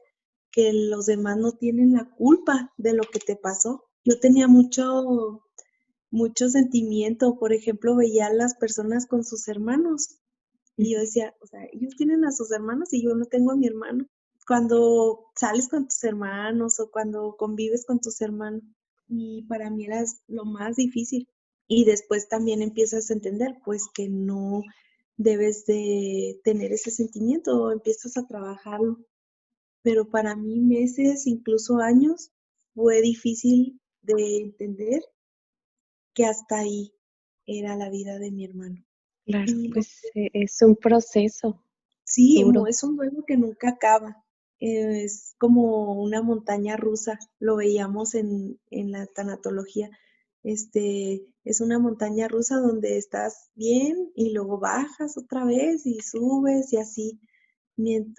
A: que los demás no tienen la culpa de lo que te pasó. Yo tenía mucho sentimiento, por ejemplo, veía a las personas con sus hermanos y yo decía, o sea, ellos tienen a sus hermanos y yo no tengo a mi hermano. Cuando sales con tus hermanos o cuando convives con tus hermanos, y para mí era lo más difícil. Y después también empiezas a entender, pues, que no debes de tener ese sentimiento o empiezas a trabajarlo. Pero para mí meses, incluso años, fue difícil de entender que hasta ahí era la vida de mi hermano.
B: Claro,
A: Y lo
B: pues es un proceso
A: Sí,
B: duro.
A: es un duelo que nunca acaba. Es como una montaña rusa, lo veíamos en la tanatología. Es una montaña rusa donde estás bien y luego bajas otra vez y subes y así.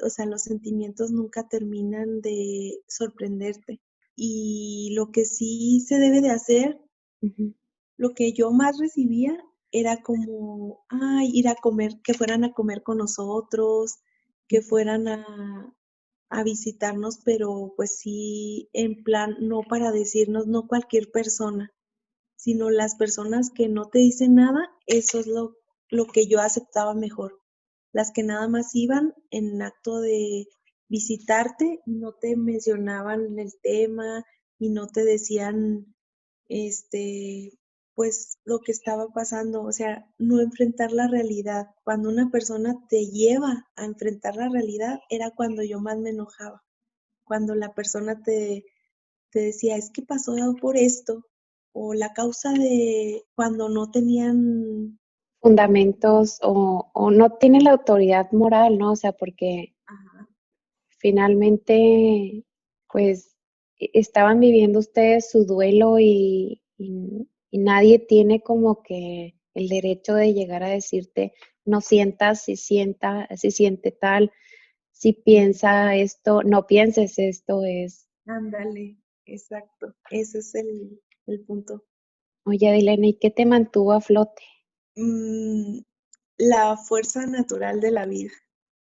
A: O sea, los sentimientos nunca terminan de sorprenderte. Y lo que sí se debe de hacer,
B: Ujú,
A: lo que yo más recibía era como, ay, ir a comer, que fueran a comer con nosotros, que
B: ujú.
A: fueran a visitarnos, pero pues sí, en plan, no para decirnos, no cualquier persona, sino las personas que no te dicen nada, eso es lo que yo aceptaba mejor. Las que nada más iban en acto de visitarte, no te mencionaban el tema y no te decían este, pues lo que estaba pasando, o sea, no enfrentar la realidad. Cuando una persona te lleva a enfrentar la realidad, era cuando yo más me enojaba. Cuando la persona te decía, es que pasó por esto, o la causa de cuando no tenían,
B: Fundamentos o no tiene la autoridad moral, ¿no? O sea, porque
A: ajá,
B: finalmente, pues, estaban viviendo ustedes su duelo y nadie tiene como que el derecho de llegar a decirte, no sientas, si siente tal, si piensa esto, no pienses esto, es,
A: ándale, exacto, ese es el punto.
B: oye, Adilene, ¿y qué te mantuvo a flote?
A: Mm, la fuerza natural de la vida,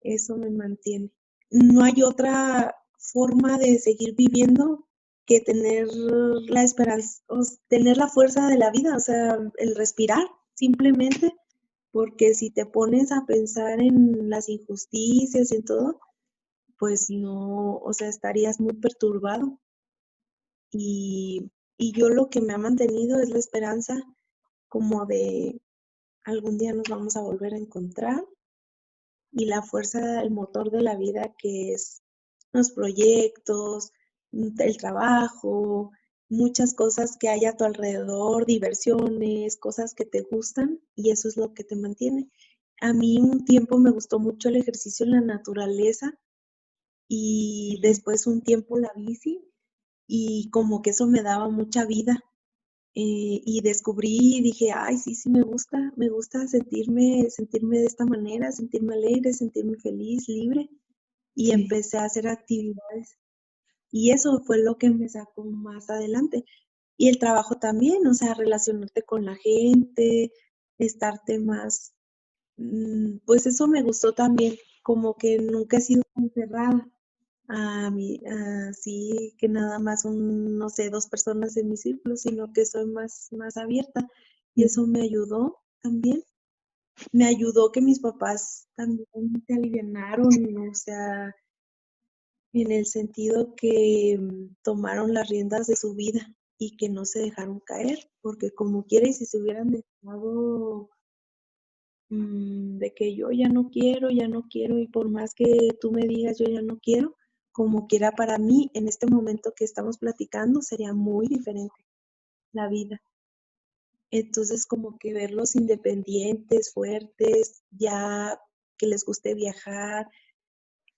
A: eso me mantiene. No hay otra forma de seguir viviendo que tener la esperanza, tener la fuerza de la vida, o sea, el respirar simplemente, porque si te pones a pensar en las injusticias y en todo, pues no, o sea, estarías muy perturbado. Y yo lo que me ha mantenido es la esperanza como de algún día nos vamos a volver a encontrar y la fuerza, el motor de la vida que es los proyectos, el trabajo, muchas cosas que hay a tu alrededor, diversiones, cosas que te gustan y eso es lo que te mantiene. A mí un tiempo me gustó mucho el ejercicio en la naturaleza y
B: Ujú.
A: después un tiempo la bici y como que eso me daba mucha vida. Y descubrí y dije, ay, sí, sí, me gusta sentirme de esta manera, sentirme alegre, sentirme feliz, libre, y
B: Sí.
A: empecé a hacer actividades. Y eso fue lo que me sacó más adelante. Y el trabajo también, o sea, relacionarte con la gente, estarte más, pues eso me gustó también, como que nunca he sido tan cerrada a mí, así que nada más no sé, 2 personas en mi círculo, sino que soy más abierta y
B: Ujú.
A: eso me ayudó también. Me ayudó que mis papás también se alivianaron, o sea, en el sentido que tomaron las riendas de su vida y que no se dejaron caer, porque como quiera y si se hubieran dejado de que yo ya no quiero, y por más que tú me digas yo ya no quiero, como quiera para mí, en este momento que estamos platicando, sería muy diferente la vida. Entonces como que verlos independientes, fuertes, ya que les guste viajar,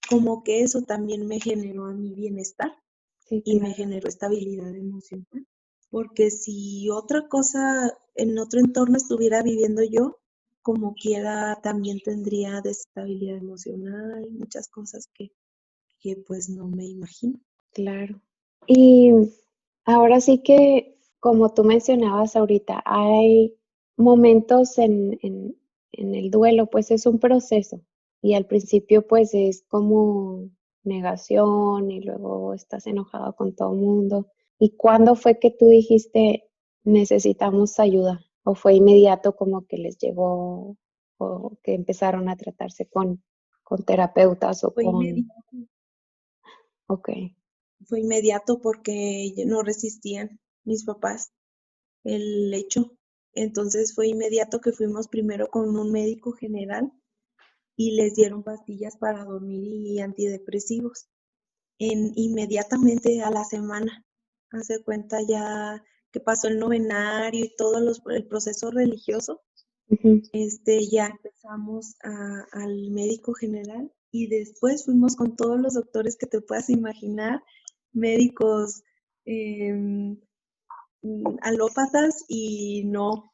A: como que eso también me generó a mi bienestar
B: Sí,
A: y me
B: claro.
A: generó estabilidad emocional. Porque si otra cosa en otro entorno estuviera viviendo yo, como quiera también tendría desestabilidad emocional y muchas cosas que pues no me imagino.
B: Claro. Y ahora sí que, como tú mencionabas ahorita, hay momentos en el duelo, pues es un proceso. Y al principio, pues es como negación y luego estás enojado con todo el mundo. ¿Y cuándo fue que tú dijiste necesitamos ayuda? ¿O fue inmediato como que les llegó o que empezaron a tratarse con terapeutas o
A: Fue
B: con...
A: inmediato,
B: Ok.
A: fue inmediato porque no resistían mis papás el hecho. Entonces fue inmediato que fuimos primero con un médico general y les dieron pastillas para dormir y antidepresivos. Inmediatamente a la semana, hace cuenta ya que pasó el novenario y todo el proceso religioso,
B: Ujú.
A: ya empezamos al médico general y después fuimos con todos los doctores que te puedas imaginar, médicos em, alópatas y no,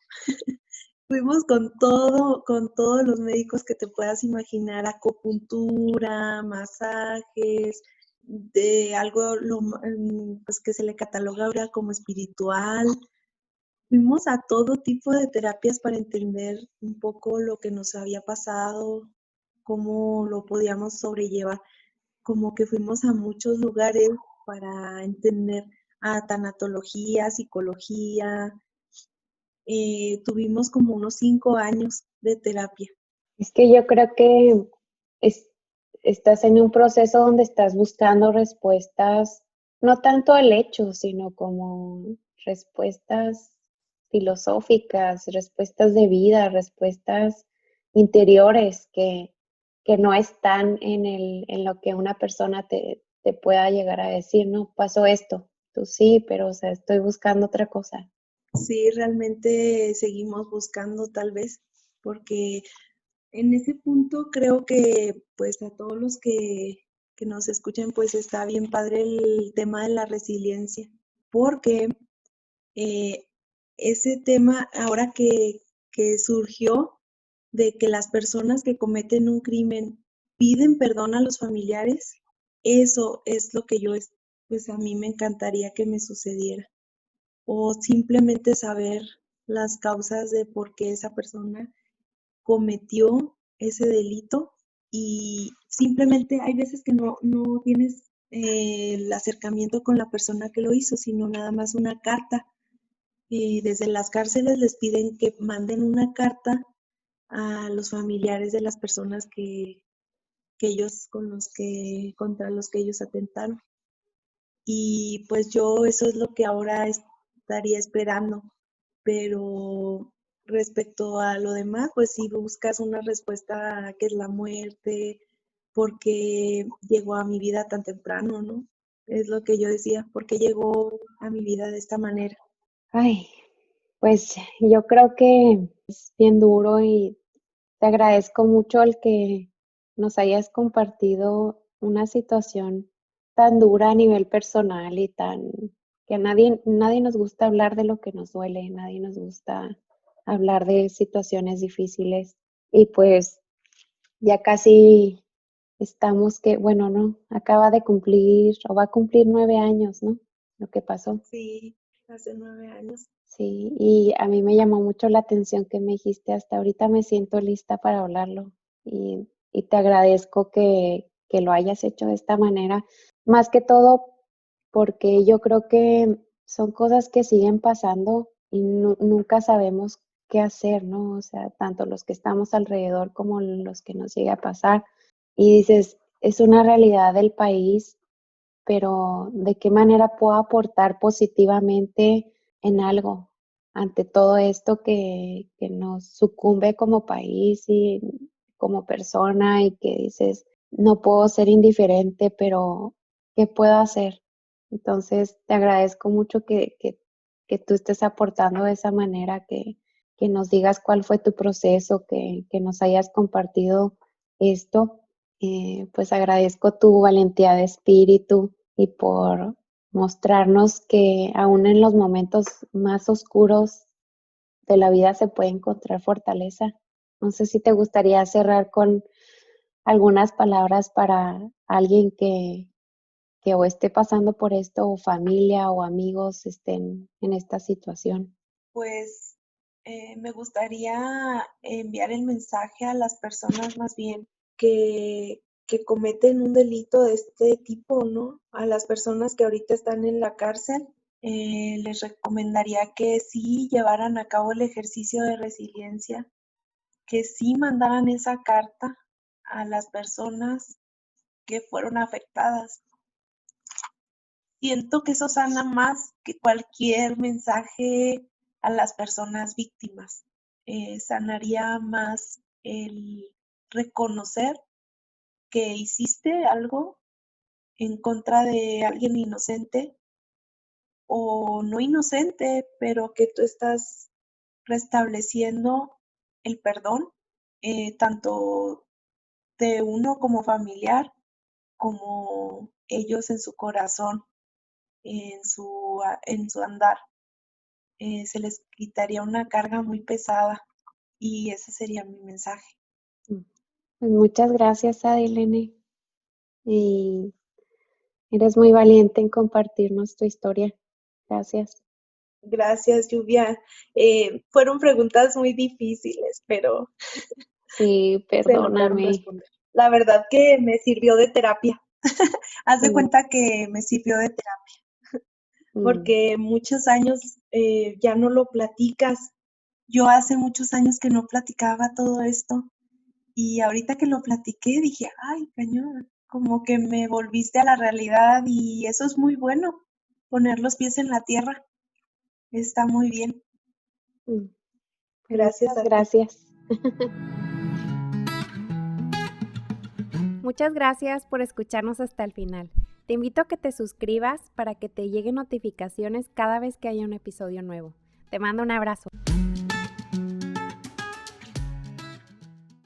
A: fuimos con todos los médicos que te puedas imaginar, acupuntura, masajes, de algo pues que se le cataloga ahora como espiritual. Fuimos a todo tipo de terapias para entender un poco lo que nos había pasado, cómo lo podíamos sobrellevar. Como que fuimos a muchos lugares para entender a tanatología, psicología, tuvimos como unos 5 años de terapia.
B: Es que yo creo que es- estás en un proceso donde estás buscando respuestas, no tanto al hecho, sino como respuestas filosóficas, respuestas de vida, respuestas interiores que no están en lo que una persona te pueda llegar a decir, no, pasó esto, tú sí, pero o sea, estoy buscando otra cosa.
A: Sí, realmente seguimos buscando tal vez, porque en ese punto creo que pues a todos los que nos escuchan pues está bien padre el tema de la resiliencia, porque eh, ese tema ahora que surgió de que las personas que cometen un crimen piden perdón a los familiares, eso es lo que pues a mí me encantaría que me sucediera. O simplemente saber las causas de por qué esa persona cometió ese delito y simplemente hay veces que no tienes el acercamiento con la persona que lo hizo, sino nada más una carta. Desde las cárceles les piden que manden una carta a los familiares de las personas que ellos contra los que ellos atentaron. Y pues yo eso es lo que ahora estaría esperando. Pero respecto a lo demás, pues si buscas una respuesta a qué es la muerte, por qué llegó a mi vida tan temprano, ¿no? Es lo que yo decía, por qué llegó a mi vida de esta manera.
B: Ay, pues yo creo que es bien duro y te agradezco mucho el que nos hayas compartido una situación tan dura a nivel personal y tan que a nadie nos gusta hablar de lo que nos duele, nadie nos gusta hablar de situaciones difíciles. Y pues ya casi estamos que, bueno, no, acaba de cumplir o va a cumplir 9 años, ¿no? Lo que pasó.
A: Sí, hace 9 años.
B: Sí, y a mí me llamó mucho la atención que me dijiste, hasta ahorita me siento lista para hablarlo y te agradezco que lo hayas hecho de esta manera, más que todo porque yo creo que son cosas que siguen pasando y nunca sabemos qué hacer, ¿no? O sea, tanto los que estamos alrededor como los que nos llega a pasar. Y dices, es una realidad del país, pero ¿de qué manera puedo aportar positivamente en algo ante todo esto que nos sucumbe como país y como persona y que dices, no puedo ser indiferente, pero ¿qué puedo hacer? Entonces, te agradezco mucho que que tú estés aportando de esa manera, que nos digas cuál fue tu proceso, que nos hayas compartido esto. Pues agradezco tu valentía de espíritu y por mostrarnos que aún en los momentos más oscuros de la vida se puede encontrar fortaleza. No sé si te gustaría cerrar con algunas palabras para alguien que o esté pasando por esto, o familia o amigos estén en esta situación.
A: Pues me gustaría enviar el mensaje a las personas más bien que cometen un delito de este tipo, ¿no? A las personas que ahorita están en la cárcel, les recomendaría que sí llevaran a cabo el ejercicio de resiliencia, que sí mandaran esa carta a las personas que fueron afectadas. Siento que eso sana más que cualquier mensaje a las personas víctimas. Sanaría más el reconocer que hiciste algo en contra de alguien inocente o no inocente, pero que tú estás restableciendo el perdón, tanto de uno como familiar, como ellos en su corazón, en su andar. Se les quitaría una carga muy pesada y ese sería mi mensaje.
B: Pues muchas gracias, Adilene, y eres muy valiente en compartirnos tu historia. Gracias.
A: Gracias, Lluvia. Fueron preguntas muy difíciles, pero
B: Sí,
A: se lograron
B: perdóname.
A: responder. La verdad que me sirvió de terapia. Haz de
B: Mm,
A: cuenta que me sirvió de terapia,
B: mm,
A: porque muchos años ya no lo platicas. Yo hace muchos años que no platicaba todo esto y ahorita que lo platiqué dije, ay, cañón, como que me volviste a la realidad y eso es muy bueno, poner los pies en la tierra. Está muy bien.
B: mm. Pues
A: Gracias
B: muchas
A: a ti.
B: gracias. Muchas gracias por escucharnos hasta el final. Te invito a que te suscribas para que te lleguen notificaciones cada vez que haya un episodio nuevo. Te mando un abrazo.